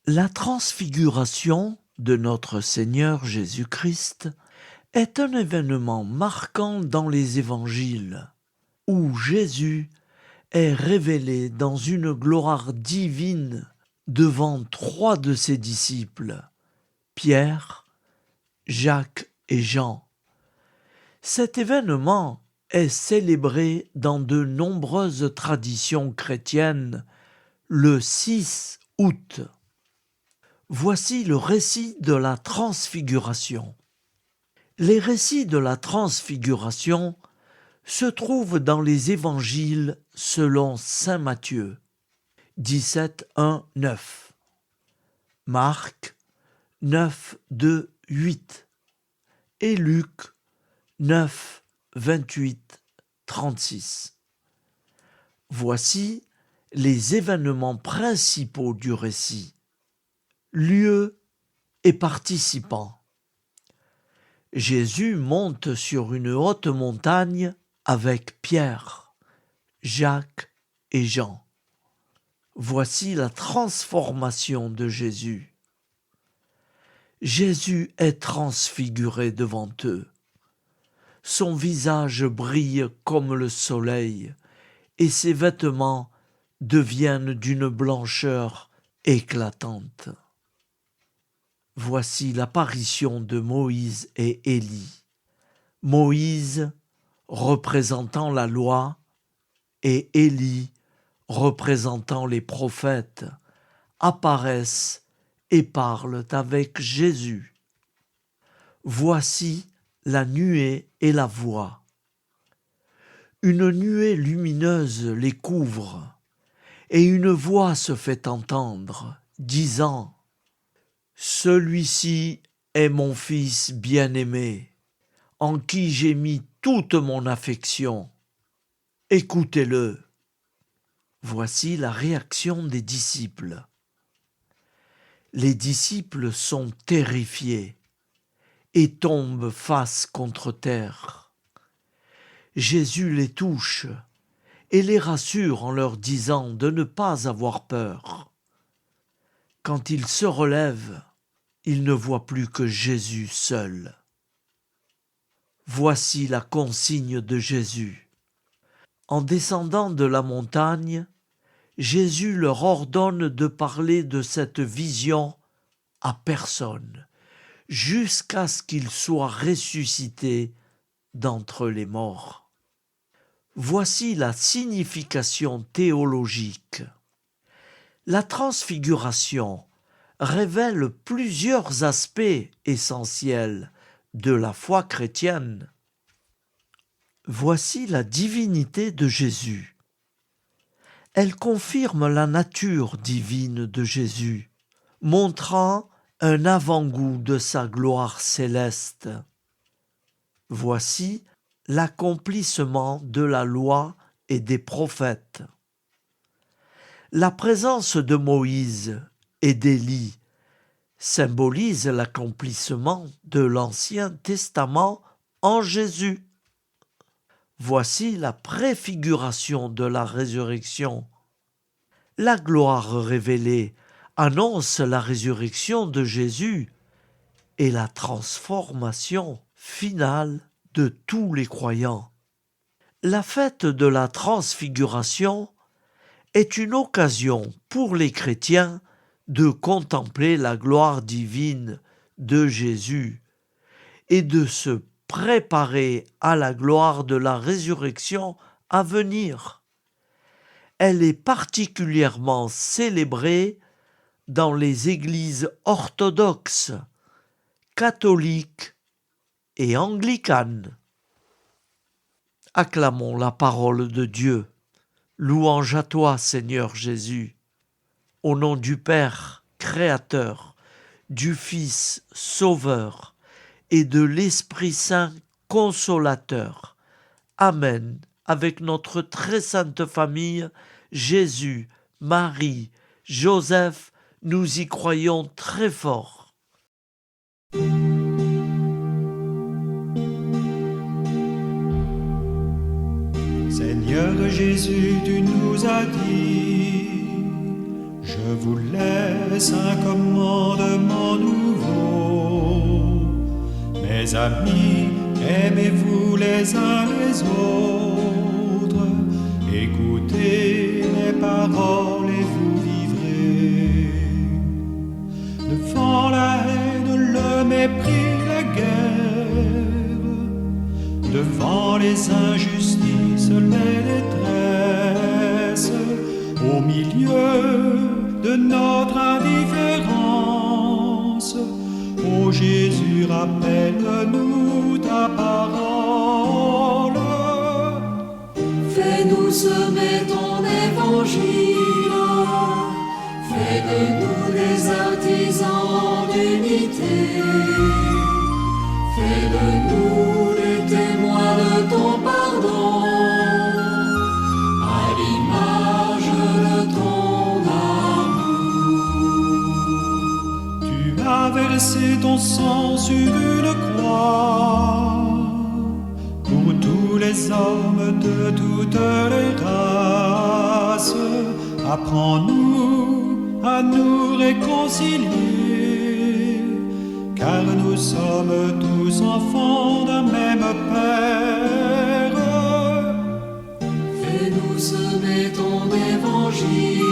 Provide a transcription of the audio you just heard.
La transfiguration de notre Seigneur Jésus-Christ est un événement marquant dans les évangiles, où Jésus est révélé dans une gloire divine devant 3 de ses disciples, Pierre, Jacques et Jean. Cet événement est célébré dans de nombreuses traditions chrétiennes le 6 août. Voici le récit de la transfiguration. Les récits de la transfiguration se trouvent dans les évangiles selon saint Matthieu, 17, 1, 9, Marc, 9, 2, 8 et Luc, 9, 28, 36. Voici les événements principaux du récit. Lieu et participants. Jésus monte sur une haute montagne avec Pierre, Jacques et Jean. Voici la transformation de Jésus. Jésus est transfiguré devant eux. Son visage brille comme le soleil et ses vêtements deviennent d'une blancheur éclatante. Voici l'apparition de Moïse et Élie. Moïse représentant la loi et Élie représentant les prophètes apparaissent et parlent avec Jésus. Voici la nuée et la voix. Une nuée lumineuse les couvre et une voix se fait entendre, disant : Celui-ci est mon Fils bien-aimé, en qui j'ai mis toute mon affection. Écoutez-le. Voici la réaction des disciples. Les disciples sont terrifiés et tombent face contre terre. Jésus les touche et les rassure en leur disant de ne pas avoir peur. Quand ils se relèvent, ils ne voient plus que Jésus seul. Voici la consigne de Jésus. En descendant de la montagne, Jésus leur ordonne de parler de cette vision à personne, jusqu'à ce qu'il soit ressuscité d'entre les morts. Voici la signification théologique. La transfiguration révèle plusieurs aspects essentiels de la foi chrétienne. Voici la divinité de Jésus. Elle confirme la nature divine de Jésus, montrant un avant-goût de sa gloire céleste. Voici l'accomplissement de la loi et des prophètes. La présence de Moïse et d'Élie symbolise l'accomplissement de l'Ancien Testament en Jésus. Voici la préfiguration de la résurrection. La gloire révélée annonce la résurrection de Jésus et la transformation finale de tous les croyants. La fête de la transfiguration est une occasion pour les chrétiens de contempler la gloire divine de Jésus et de se préparer à la gloire de la résurrection à venir. Elle est particulièrement célébrée dans les églises orthodoxes, catholiques et anglicanes. Acclamons la parole de Dieu. Louange à toi, Seigneur Jésus. Au nom du Père, Créateur, du Fils, Sauveur, et de l'Esprit Saint, Consolateur. Amen. Avec notre très sainte famille, Jésus, Marie, Joseph, nous y croyons très fort. Seigneur Jésus, tu nous as dit, je Je vous laisse un commandement nouveau. Mes amis, aimez-vous les uns les autres. Écoutez mes paroles et vous vivrez. Devant la haine, le mépris, la guerre, devant les injustices, les détresses, au milieu de notre indifférence, ô Jésus, rappelle-nous ta parole. Fais-nous semer ton évangile, fais de nous des artisans d'unité, fais de nous des témoins de ton pardon, à l'image de ton amour. Tu as versé ton sang sur une croix pour tous les hommes de toutes les races. Apprends-nous à nous réconcilier, car nous sommes tous enfants d'un même Père. Fais-nous semer ton évangile,